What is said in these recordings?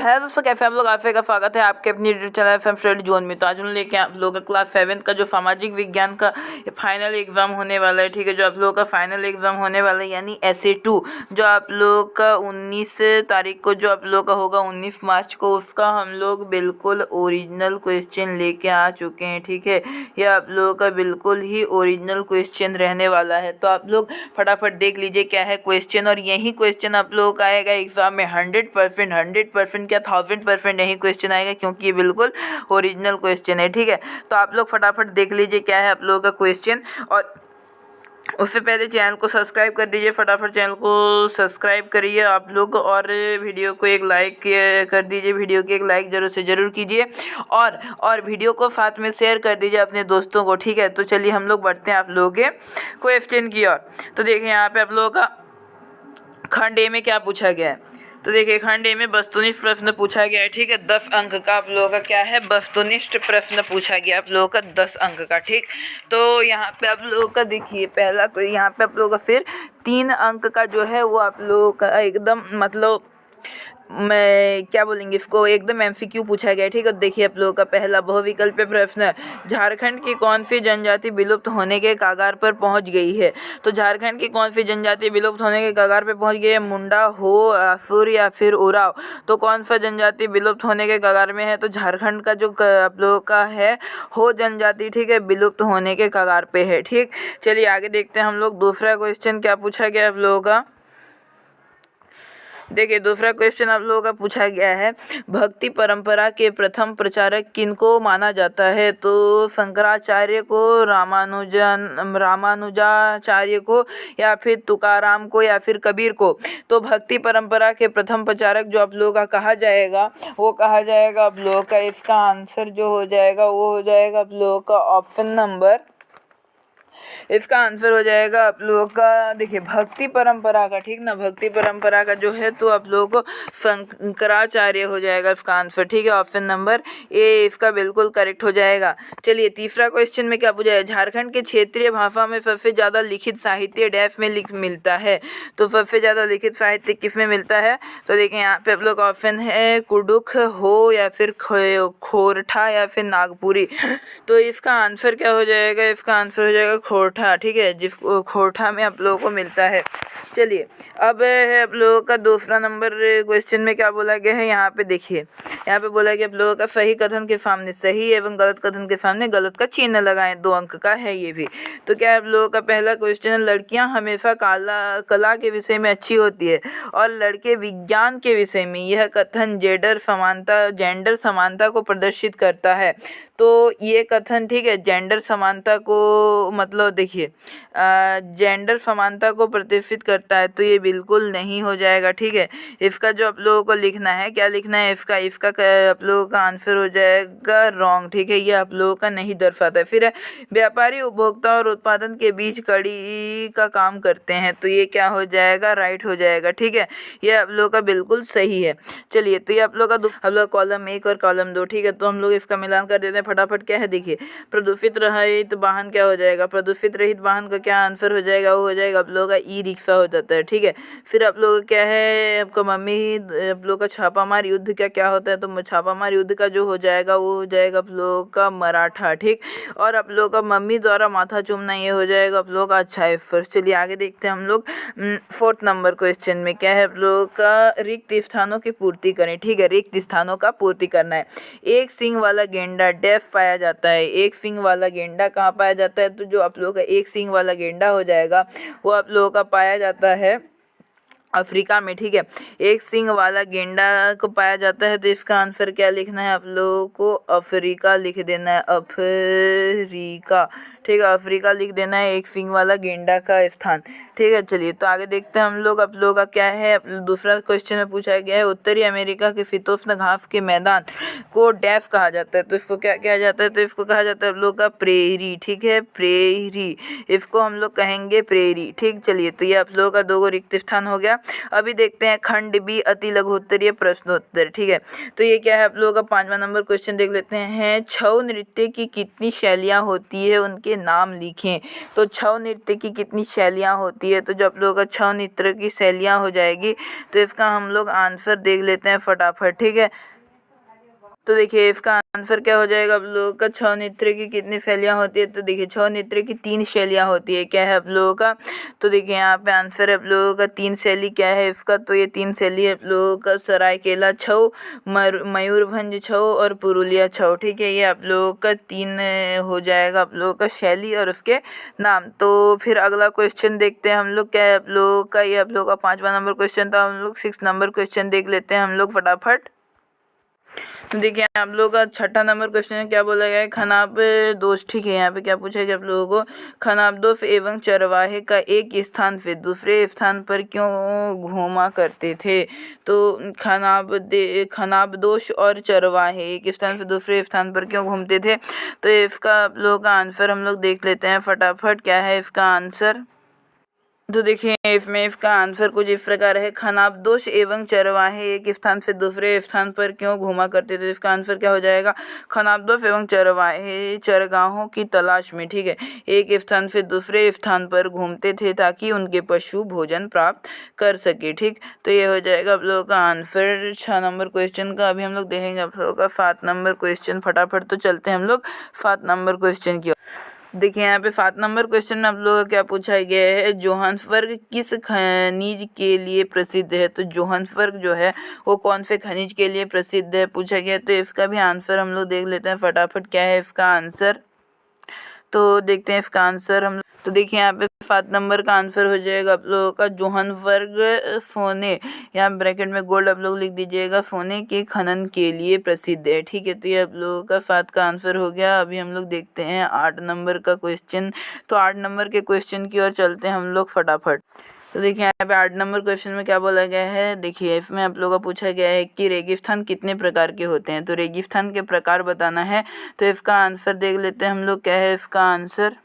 है दोस्तों, कैसे आप लोग? आपका स्वागत है आपके अपनी YouTube channel FM study zone में। तो आज हम लेके आप लोगों का क्लास 7 का जो सामाजिक विज्ञान का फाइनल एग्जाम होने वाला है, ठीक है। जो आप लोगों का फाइनल एग्जाम होने वाला है यानी SA2, जो आप लोग का 19 तारीख को जो आप लोग का होगा 19 मार्च को, उसका हम लोग बिल्कुल ओरिजिनल क्वेश्चन लेके आ चुके हैं, ठीक है। यह आप लोगों का बिल्कुल ही ओरिजिनल क्वेश्चन रहने वाला है। तो आप लोग फटाफट देख लीजिए क्या है क्वेश्चन, और यही क्वेश्चन आप लोगों का आएगा एग्जाम में 100% क्या 1000% यही क्वेश्चन आएगा, क्योंकि ये बिल्कुल ओरिजिनल क्वेश्चन है, ठीक है। तो आप लोग फटाफट देख लीजिए क्या है आप लोगों का क्वेश्चन, और उससे पहले चैनल को सब्सक्राइब कर दीजिए। फटाफट चैनल को सब्सक्राइब करिए आप लोग, और वीडियो को एक लाइक कर दीजिए। वीडियो की एक लाइक जरूर से ज़रूर कीजिए, और वीडियो को साथ में शेयर कर दीजिए अपने दोस्तों को, ठीक है। तो चलिए हम लोग बढ़ते हैं आप लोगों के क्वेश्चन की ओर। तो देखिए यहाँ पे आप लोगों का खंड ए में क्या पूछा गया है। तो देखिए खंड ए में वस्तुनिष्ठ प्रश्न पूछा गया है, ठीक है। 10 अंक का आप लोगों का क्या है, वस्तुनिष्ठ प्रश्न पूछा गया आप लोगों का 10 अंक का, ठीक। तो यहाँ पे आप लोगों का देखिए पहला कोई यहाँ पे आप लोगों का फिर 3 अंक का जो है वो आप लोगों का एकदम मतलब मैं क्या बोलेंगे इसको, एकदम MCQ पूछा गया है, ठीक है। देखिए आप लोगों का पहला बहुविकल्पीय प्रश्न, झारखंड की कौन सी जनजाति विलुप्त होने के कगार पर पहुंच गई है। तो झारखंड की कौन सी जनजाति विलुप्त होने के कगार पर पहुंच गई है, मुंडा, हो, असुर या फिर उराव। तो कौन सा जनजाति विलुप्त होने के कगार में है, तो झारखंड का जो आप लोगों का है हो जनजाति, ठीक है, विलुप्त होने के कगार पे है, ठीक। चलिए आगे देखते हैं हम लोग। दूसरा क्वेश्चन क्या पूछा गया आप लोगों का, देखिए दूसरा क्वेश्चन आप लोगों का पूछा गया है, भक्ति परंपरा के प्रथम प्रचारक किनको माना जाता है। तो शंकराचार्य को, रामानुजाचार्य को, या फिर तुकाराम को, या फिर कबीर को। तो भक्ति परंपरा के प्रथम प्रचारक जो आप लोगों का कहा जाएगा वो कहा जाएगा आप लोगों का, इसका आंसर जो हो जाएगा वो हो जाएगा आप लोगों का ऑप्शन नंबर, इसका आंसर हो जाएगा आप लोगों का देखिए भक्ति परंपरा का, ठीक ना। भक्ति परंपरा का जो है तो आप लोगों को शंकराचार्य हो जाएगा इसका आंसर, ठीक है। ऑप्शन नंबर ए इसका बिल्कुल करेक्ट हो जाएगा। चलिए तीसरा क्वेश्चन में क्या पूछा है, झारखंड के क्षेत्रीय भाषा में सबसे ज़्यादा लिखित साहित्य डैश में मिलता है। तो सबसे ज़्यादा लिखित साहित्य किस में मिलता है। तो देखिए यहाँ पे आप लोग ऑप्शन है कुडुख, हो, या फिर खोरठा, या फिर नागपुरी। तो इसका आंसर क्या हो जाएगा, इसका आंसर हो जाएगा खोरठा, ठीक है, जिस खोरठा में आप लोगों को मिलता है। चलिए अब है आप लोगों का दूसरा नंबर क्वेश्चन में क्या बोला गया है, यहाँ पे देखिए यहाँ पे बोला गया आप लोगों का सही कथन के सामने सही एवं गलत कथन के सामने गलत का चिन्ह लगाएं, 2 अंक का है ये भी। तो क्या है आप लोगों का पहला क्वेश्चन है, लड़कियां हमेशा कला के विषय में अच्छी होती है और लड़के विज्ञान के विषय में। यह कथन जेंडर समानता को प्रदर्शित करता है। तो ये कथन, ठीक है, जेंडर समानता को मतलब देखिए जेंडर समानता को प्रतिष्ठित करता है, तो ये बिल्कुल नहीं हो जाएगा, ठीक है। इसका जो आप लोगों को लिखना है, क्या लिखना है, इसका आप लोगों का आंसर हो जाएगा रॉन्ग, ठीक है। ये आप लोगों का नहीं दर्शाता है। फिर है व्यापारी उपभोक्ता और उत्पादन के बीच कड़ी का काम करते हैं, तो ये क्या हो जाएगा, राइट हो जाएगा, ठीक है। ये आप लोगों का बिल्कुल सही है। चलिए तो ये आप लोग का हम लोग कॉलम 1 और कॉलम 2, ठीक है। तो हम लोग इसका मिलान कर देते हैं फटाफट। क्या है देखिए, प्रदूषित रहित वाहन क्या हो जाएगा, प्रदूषित रहित वाहन का क्या आंसर हो जाएगा, वो हो जाएगा आप लोगों का ई-रिक्शा हो जाता है, ठीक है। फिर आप लोगों का क्या है, आपका मम्मी आप लोगों का छापामार युद्ध का क्या होता है, तो छापामार युद्ध का जो हो जाएगा वो हो जाएगा आप लोगों का मराठा, ठीक। और आप लोगों का मम्मी द्वारा माथा चूमना ये हो जाएगा आप लोगों का अच्छा है फर्स्ट। चलिए आगे देखते हैं हम लोग 4th नंबर क्वेश्चन में क्या है आप लोगों का, रिक्त स्थानों की पूर्ति करें, ठीक है। रिक्त स्थानों का पूर्ति करना है। एक सींग वाला गेंडा डैश पाया जाता है, एक सींग वाला गेंडा कहाँ पाया जाता है। तो जो आप लोगों का एक सींग वाला गेंडा हो जाएगा वो आप लोगों का पाया जाता है अफ्रीका में, ठीक है। एक सींग वाला गेंडा को पाया जाता है, तो इसका आंसर क्या लिखना है आप लोगों को, अफ्रीका लिख देना है, अफ्रीका, ठीक है। अफ्रीका लिख देना है एक सींग वाला गेंडा का स्थान, ठीक है। चलिए तो आगे देखते हैं हम लोग। आप लोगों का क्या है, दूसरा क्वेश्चन में पूछा गया है, उत्तरी अमेरिका के शीतोष्ण घास के मैदान को डैश कहा जाता है। तो इसको क्या कहा जाता है, तो इसको कहा जाता है आप लोग का प्रेरी, ठीक है, प्रेरी, इसको हम लोग कहेंगे प्रेरी, ठीक। चलिए तो ये आप लोगों का 2 रिक्त स्थान हो गया। अभी देखते हैं खंड बी अति लघुत्तरीय प्रश्नोत्तर, ठीक है। तो ये क्या है आप लोगों का 5वां नंबर क्वेश्चन देख लेते हैं। छऊ नृत्य की कितनी शैलियाँ होती है, उनके के नाम लिखें। तो छऊ नृत्य की कितनी शैलियाँ होती है, तो जो आप लोगों का छऊ नृत्य की शैलियाँ हो जाएगी, तो इसका हम लोग आंसर देख लेते हैं फटाफट, ठीक है। तो देखिए इसका आंसर क्या हो जाएगा आप लोगों का, छऊ नृत्य की कितनी शैलियाँ होती है, तो देखिए छऊ नृत्य की 3 शैलियाँ होती है। क्या है आप लोगों का, तो देखिए यहाँ पे आंसर है आप लोगों का 3 शैली क्या है इसका, तो ये 3 शैली है आप लोगों का सरायकेला छऊ, मयूरभंज छऊ और पुरुलिया छऊ, ठीक है। ये आप लोगों का 3 हो जाएगा आप लोगों का शैली और उसके नाम। तो फिर अगला क्वेश्चन देखते हैं हम लोग, क्या है आप लोगों का, ये आप लोगों का 5वां नंबर क्वेश्चन था। हम लोग 6 नंबर क्वेश्चन देख लेते हैं हम लोग फटाफट। तो देखिए आप लोगों का 6ठा नंबर क्वेश्चन है, क्या बोला गया है, खनाब दोष, ठीक है। यहाँ पे क्या पूछा गया आप लोगों को, खनाबदोष एवं चरवाहे का एक स्थान से दूसरे स्थान पर क्यों घूमा करते थे। तो खनाबदोष और चरवाहे एक स्थान से दूसरे स्थान पर क्यों घूमते थे, तो इसका आप लोगों का आंसर हम लोग देख लेते हैं फटाफट। क्या है इसका आंसर, तो देखिए इसमें इसका आंसर कुछ इस प्रकार है, खनाबदोष एवं चरवाहे एक स्थान से दूसरे स्थान पर क्यों घूमा करते थे। इसका आंसर क्या हो जाएगा, खनाबदोष एवं चरवाहे चरगाहों की तलाश में, ठीक है, एक स्थान से दूसरे स्थान पर घूमते थे ताकि उनके पशु भोजन प्राप्त कर सके, ठीक। तो ये हो जाएगा आप लोगों का आंसर 6 नंबर क्वेश्चन का। अभी हम लोग देखेंगे आप लोगों का 7 नंबर क्वेश्चन फटाफट। तो चलते हैं हम लोग 7 नंबर क्वेश्चन की। देखिए यहाँ पे 7 नंबर क्वेश्चन में आप लोगों का क्या पूछा गया है, जोहान्सबर्ग किस खनिज के लिए प्रसिद्ध है। तो जोहान्सबर्ग जो है वो कौन से खनिज के लिए प्रसिद्ध है पूछा गया। तो इसका भी आंसर हम लोग देख लेते हैं फटाफट। क्या है इसका आंसर, तो देखते हैं इसका आंसर हम। तो देखिए यहाँ पे 7 नंबर का आंसर हो जाएगा आप लोगों का जोहान्सबर्ग सोने, यहाँ ब्रैकेट में गोल्ड आप लोग लिख दीजिएगा, सोने के खनन के लिए प्रसिद्ध है, ठीक है। तो ये आप लोगों का 7 का आंसर हो गया। अभी हम लोग देखते हैं 8 नंबर का क्वेश्चन। तो 8 नंबर के क्वेश्चन की ओर चलते हैं हम लोग फटाफट। तो देखिए यहाँ पे 8 नंबर क्वेश्चन में क्या बोला गया है, देखिए इसमें आप लोगों का पूछा गया है कि रेगिस्तान कितने प्रकार के होते हैं। तो रेगिस्तान के प्रकार बताना है। तो इसका आंसर देख लेते हैं हम लोग। क्या है इसका आंसर,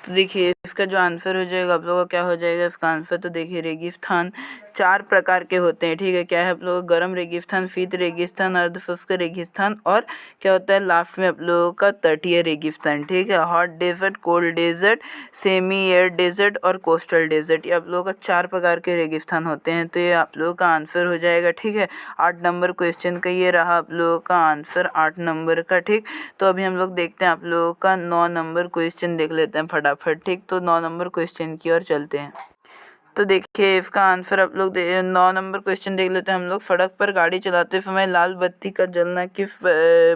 तो देखिए इसका जो आंसर हो जाएगा आप लोगों का, क्या हो जाएगा इसका आंसर, तो देखिए रेगिस्तान 4 प्रकार के होते हैं, ठीक है। क्या है आप लोगों का, गर्म रेगिस्तान, शीत रेगिस्तान, अर्धशुष्क रेगिस्तान और क्या होता है लास्ट में आप लोगों का तटीय रेगिस्तान, ठीक है। Hot desert, cold desert, semi arid desert और कोस्टल डेजर्ट, ये आप लोगों का 4 प्रकार के रेगिस्तान होते हैं। तो ये आप लोगों का आंसर हो जाएगा, ठीक है। 8 नंबर क्वेश्चन का ये रहा आप लोगों का आंसर 8 नंबर का, ठीक। तो अभी हम लोग देखते हैं आप लोगों का 9 नंबर क्वेश्चन देख लेते हैं फटाफट, ठीक। तो 9 नंबर क्वेश्चन की ओर चलते हैं। तो देखिए इसका आंसर आप लोग 9 नंबर क्वेश्चन देख लेते हैं हम लोग। सड़क पर गाड़ी चलाते समय लाल बत्ती का जलना किस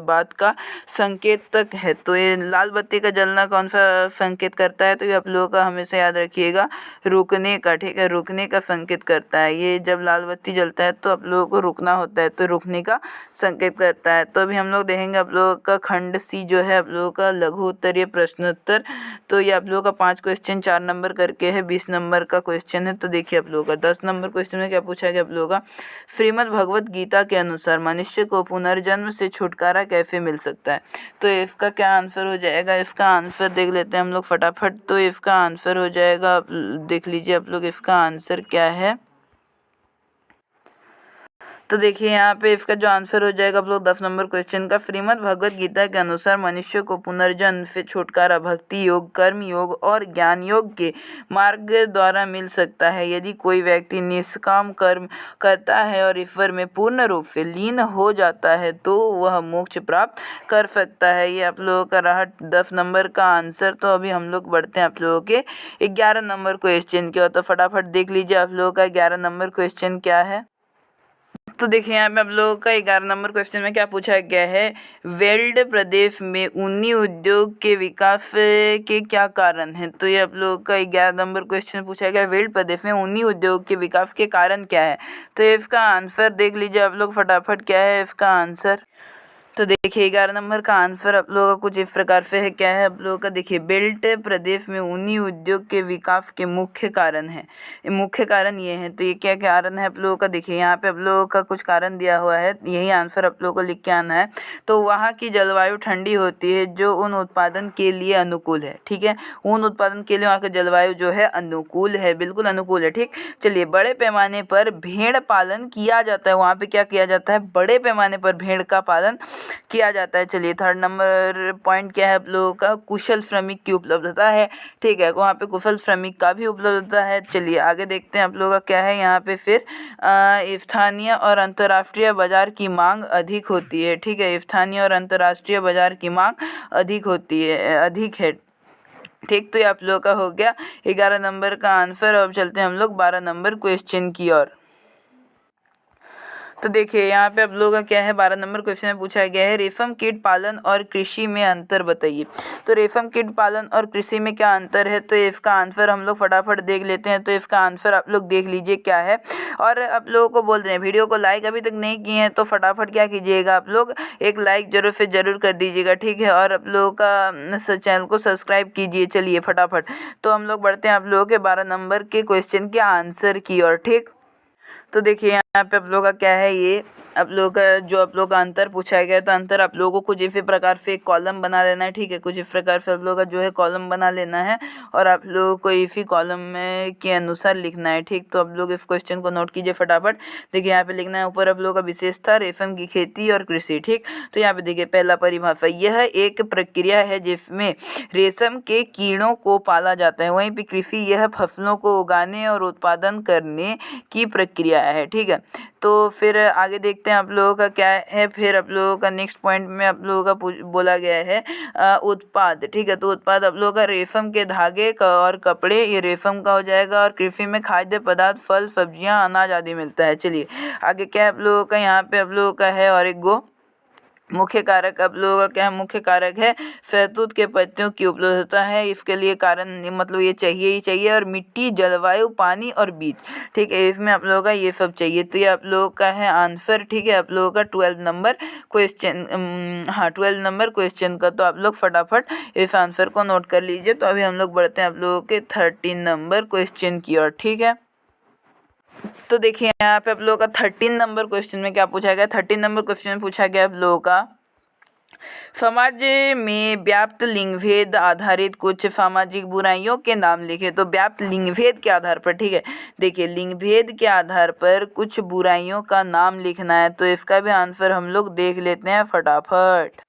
बात का संकेतक है। तो ये लाल बत्ती का जलना कौन सा संकेत करता है, तो ये आप लोगों का हमेशा याद रखिएगा, रुकने का, ठीक है, रुकने का संकेत करता है। ये जब लाल बत्ती जलता है तो आप लोगों को रुकना होता है, तो रुकने का संकेत करता है। तो अभी हम लोग देखेंगे आप लोगों का खंड सी जो है आप लोगों का लघु उत्तरीय प्रश्नोत्तर। तो ये आप लोगों का 5 क्वेश्चन 4 नंबर करके है, 20 नंबर का क्वेश्चन है। तो देखिए आप लोगों का 10 नंबर क्वेश्चन में क्या पूछा गया आप लोगों का, श्रीमद् भगवत गीता के अनुसार मनुष्य को पुनर्जन्म से छुटकारा कैसे मिल सकता है। तो इसका क्या आंसर हो जाएगा, इसका आंसर देख लेते हैं हम लोग फटाफट। तो इसका आंसर हो जाएगा, देख लीजिए आप लोग इसका आंसर क्या है। तो देखिए यहाँ पे इसका जो आंसर हो जाएगा आप लोग 10 नंबर क्वेश्चन का, श्रीमद् भगवत गीता के अनुसार मनुष्य को पुनर्जन्म से छुटकारा भक्ति योग, कर्म योग और ज्ञान योग के मार्ग द्वारा मिल सकता है। यदि कोई व्यक्ति निष्काम कर्म करता है और ईश्वर में पूर्ण रूप से लीन हो जाता है तो वह मोक्ष प्राप्त कर सकता है। ये आप लोगों का रहा 10 नंबर का आंसर। तो अभी हम लोग बढ़ते हैं आप लोगों के 11 नंबर क्वेश्चन की ओर। तो फटाफट देख लीजिए आप लोगों का 11 नंबर क्वेश्चन क्या है। तो देखिए यहाँ पे आप लोगों का 11 नंबर क्वेश्चन में क्या पूछा गया है, वेल्ड प्रदेश में ऊनी उद्योग के विकास के क्या कारण हैं। तो ये आप लोगों का 11 नंबर क्वेश्चन पूछा गया, वेल्ड प्रदेश में ऊनी उद्योग के विकास के कारण क्या है। तो इसका आंसर देख लीजिए आप लोग फटाफट। क्या है इसका आंसर, तो देखिए 11 नंबर का आंसर आप लोगों का कुछ इस प्रकार से है। क्या है आप लोगों का, देखिए बेल्ट प्रदेश में ऊनी उद्योग के विकास के मुख्य कारण है, मुख्य कारण ये है। तो ये क्या कारण है आप लोगों का, देखिए यहाँ पे आप लोगों का कुछ कारण दिया हुआ है, यही आंसर आप लोगों को लिख के आना है। तो वहाँ की जलवायु ठंडी होती है जो ऊन उत्पादन के लिए अनुकूल है, ठीक है। ऊन उत्पादन के लिए वहाँ का जलवायु जो है अनुकूल है, बिल्कुल अनुकूल है, ठीक। चलिए, बड़े पैमाने पर भेड़ पालन किया जाता है, वहाँ पे क्या किया जाता है, बड़े पैमाने पर भेड़ का पालन किया जाता है। चलिए थर्ड नंबर पॉइंट क्या है आप लोगों का, कुशल श्रमिक की उपलब्धता है। ठीक है, वहाँ पे कुशल श्रमिक का भी उपलब्धता है। चलिए आगे देखते हैं आप लोगों का क्या है यहाँ पे फिर स्थानीय और अंतर्राष्ट्रीय बाजार की मांग अधिक होती है। ठीक है, स्थानीय और अंतर्राष्ट्रीय बाजार की मांग अधिक होती है, अधिक है। ठीक, तो ये आप लोगों का हो गया 11 नंबर का आंसर। अब चलते हैं हम लोग 12 नंबर क्वेश्चन की ओर। तो देखिए यहाँ पे आप लोगों का क्या है, 12 नंबर क्वेश्चन में पूछा गया है रेशम कीट पालन और कृषि में अंतर बताइए। तो रेशम कीट पालन और कृषि में क्या अंतर है, तो इसका आंसर हम लोग फटाफट देख लेते हैं। तो इसका आंसर आप लोग देख लीजिए क्या है। और आप लोगों को बोल रहे हैं वीडियो को लाइक अभी तक नहीं किए हैं तो फटाफट क्या कीजिएगा, आप लोग एक लाइक जरूर से जरूर कर दीजिएगा। ठीक है, और आप लोगों का चैनल को सब्सक्राइब कीजिए। चलिए फटाफट तो हम लोग बढ़ते हैं आप लोगों के 12 नंबर के क्वेश्चन के आंसर की ओर। ठीक, तो देखिए यहाँ पे आप लोगों का क्या है, ये आप लोगों का जो आप लोगों का अंतर पूछा गया है, तो अंतर आप लोगों को कुछ इसी प्रकार से एक कॉलम बना लेना है। ठीक है, कुछ इस प्रकार से आप लोगों का जो है कॉलम बना लेना है और आप लोगों को इसी कॉलम में के अनुसार लिखना है। ठीक, तो आप लोग इस क्वेश्चन को नोट कीजिए फटाफट। देखिए यहाँ पे लिखना है ऊपर आप लोगों का विशेषता रेशम की खेती और कृषि। ठीक, तो यहाँ पे देखिए पहला परिभाषा, यह एक प्रक्रिया है जिसमें रेशम के कीड़ों को पाला जाता है। वहीं पे कृषि यह फसलों को उगाने और उत्पादन करने की प्रक्रिया है। ठीक है, तो फिर आगे देखते हैं आप लोगों का क्या है। फिर आप लोगों का नेक्स्ट पॉइंट में आप लोगों का बोला गया है उत्पाद। ठीक है, तो उत्पाद आप लोगों का रेशम के धागे का और कपड़े, ये रेशम का हो जाएगा। और कृषि में खाद्य पदार्थ, फल, सब्जियां, अनाज आदि मिलता है। चलिए आगे क्या है आप लोगों का, यहाँ पे आप लोगों का है और एक गो मुख्य कारक आप लोगों का क्या है, मुख्य कारक है शहतूत के पत्तियों की उपलब्धता है। इसके लिए कारण मतलब ये चाहिए ही चाहिए, और मिट्टी, जलवायु, पानी और बीज। ठीक है, इसमें आप लोगों का ये सब चाहिए। तो ये आप लोगों का है आंसर। ठीक है, आप लोगों का 12 नंबर क्वेश्चन, हाँ 12 नंबर क्वेश्चन का। तो आप लोग फटाफट इस आंसर को नोट कर लीजिए। तो अभी हम लोग बढ़ते हैं आप लोगों के 13 नंबर क्वेश्चन की ओर। ठीक है, तो देखिए यहाँ पे आप लोगों का 13 नंबर क्वेश्चन में क्या पूछा गया, 13 नंबर क्वेश्चन में पूछा गया आप लोगों का समाज में व्याप्त लिंगभेद आधारित कुछ सामाजिक बुराइयों के नाम लिखे। तो व्याप्त लिंगभेद के आधार पर, ठीक है, देखिए लिंगभेद के आधार पर कुछ बुराइयों का नाम लिखना है। तो इसका भी आंसर हम लोग देख लेते हैं फटाफट।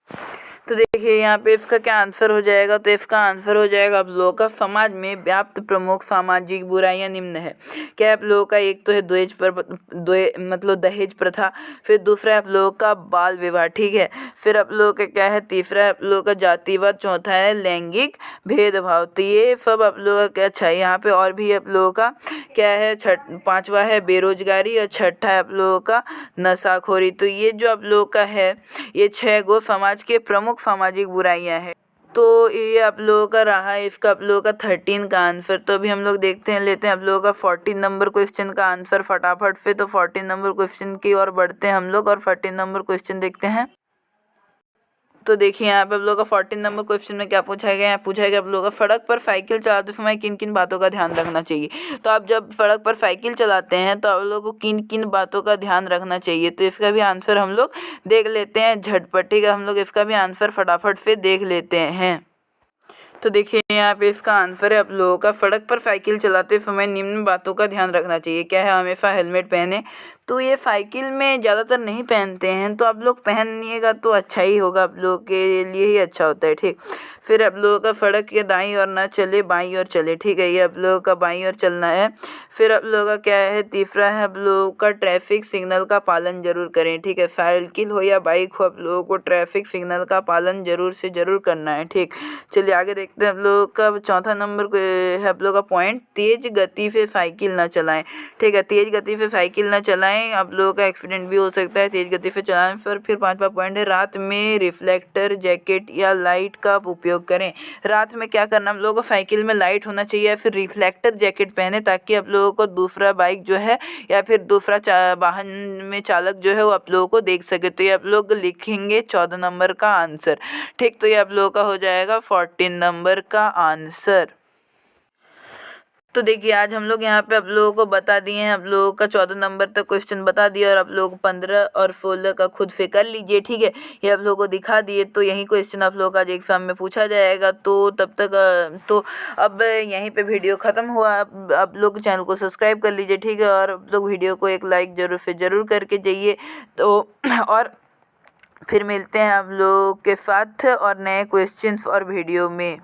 तो देखिए यहाँ पे इसका क्या आंसर हो जाएगा, तो इसका आंसर हो जाएगा आप लोगों का समाज में व्याप्त प्रमुख सामाजिक बुराइयां निम्न है। क्या आप लोगों का, एक तो है मतलब दहेज प्रथा, फिर दूसरा है आप लोगों का बाल विवाह। ठीक है, फिर आप लोगों का क्या है, तीसरा है आप लोगों का जातिवाद, चौथा है लैंगिक भेदभाव। तो ये सब आप लोगों का अच्छा है। यहाँ पे और भी आप लोगों का क्या है, पांचवा है बेरोजगारी और छठा है आप लोगों का नशाखोरी। तो ये जो आप लोगों का है, ये 6 गो समाज के प्रमुख सामाजिक बुराइयां हैं। तो ये आप लोगों का रहा इसका आप लोगों का 13 का आंसर। तो अभी हम लोग देखते हैं, लेते हैं आप लोगों का 14 नंबर क्वेश्चन का आंसर फटाफट से। तो 14 नंबर क्वेश्चन की ओर बढ़ते हैं हम लोग और 14 नंबर क्वेश्चन देखते हैं। तो देखिए यहाँ पे आप लोगों का 14 नंबर क्वेश्चन में क्या पूछा गया है, पूछा गया आप लोगों का सड़क पर साइकिल चलाते समय किन किन बातों का ध्यान रखना चाहिए। तो आप जब सड़क पर साइकिल चलाते हैं तो आप लोगों को किन किन बातों का ध्यान रखना चाहिए। तो इसका भी आंसर हम लोग देख लेते हैं झटपट। ठीक है, हम लोग इसका भी आंसर फटाफट से देख लेते हैं। तो देखिए यहाँ पे इसका आंसर है आप लोगों का सड़क पर साइकिल चलाते समय निम्न बातों का ध्यान रखना चाहिए। क्या है, हमेशा हेलमेट पहने। तो ये साइकिल में ज़्यादातर नहीं पहनते हैं, तो आप लोग पहनिएगा तो अच्छा ही होगा, आप लोगों के लिए ही अच्छा होता है। ठीक, फिर आप लोगों का सड़क के दाईं ओर ना चले, बाईं ओर चले। ठीक है, ये आप लोगों का बाईं ओर चलना है। फिर आप लोगों का क्या है, तीसरा है आप लोगों का ट्रैफिक सिग्नल का पालन जरूर करें। ठीक है, साइकिल हो या बाइक हो, आप लोगों को ट्रैफिक सिग्नल का पालन जरूर से जरूर करना है। ठीक, चलिए आगे देखते हैं। आप लोगों का चौथा नंबर है आप लोगों का पॉइंट, तेज गति से साइकिल ना चलाएं। ठीक है, तेज गति से साइकिल ना चलाएं, आप लोगों का एक्सीडेंट भी हो सकता है तेज गति से चलाने पर। फिर पांचवा पॉइंट है, रात में रिफ्लेक्टर जैकेट या लाइट का उपयोग करें। रात में क्या करना, आप लोगों को साइकिल में लाइट होना चाहिए या फिर रिफ्लेक्टर जैकेट पहने, ताकि आप लोगों को दूसरा बाइक जो है या फिर दूसरा वाहन में चालक जो है वो आप लोगों को देख सके। तो ये आप लोग लिखेंगे 14 नंबर का आंसर। ठीक, तो ये आप लोगों का हो जाएगा 14 नंबर का आंसर। तो देखिए आज हम लोग यहाँ पे आप लोगों को बता दिए हैं, आप लोगों का 14 नंबर तक क्वेश्चन बता दिया और आप लोगों को 15 और 16 का खुद से कर लीजिए। ठीक है, ये आप लोगों को दिखा दिए। तो यही क्वेश्चन आप लोगों का आज एग्जाम में पूछा जाएगा। तो तब तक तो अब यहीं पे वीडियो ख़त्म हुआ। आप लोग चैनल को सब्सक्राइब कर लीजिए। ठीक है, और आप लोग वीडियो को एक लाइक जरूर से ज़रूर करके जाइए। तो और फिर मिलते हैं आप लोग के साथ और नए क्वेश्चंस और वीडियो में।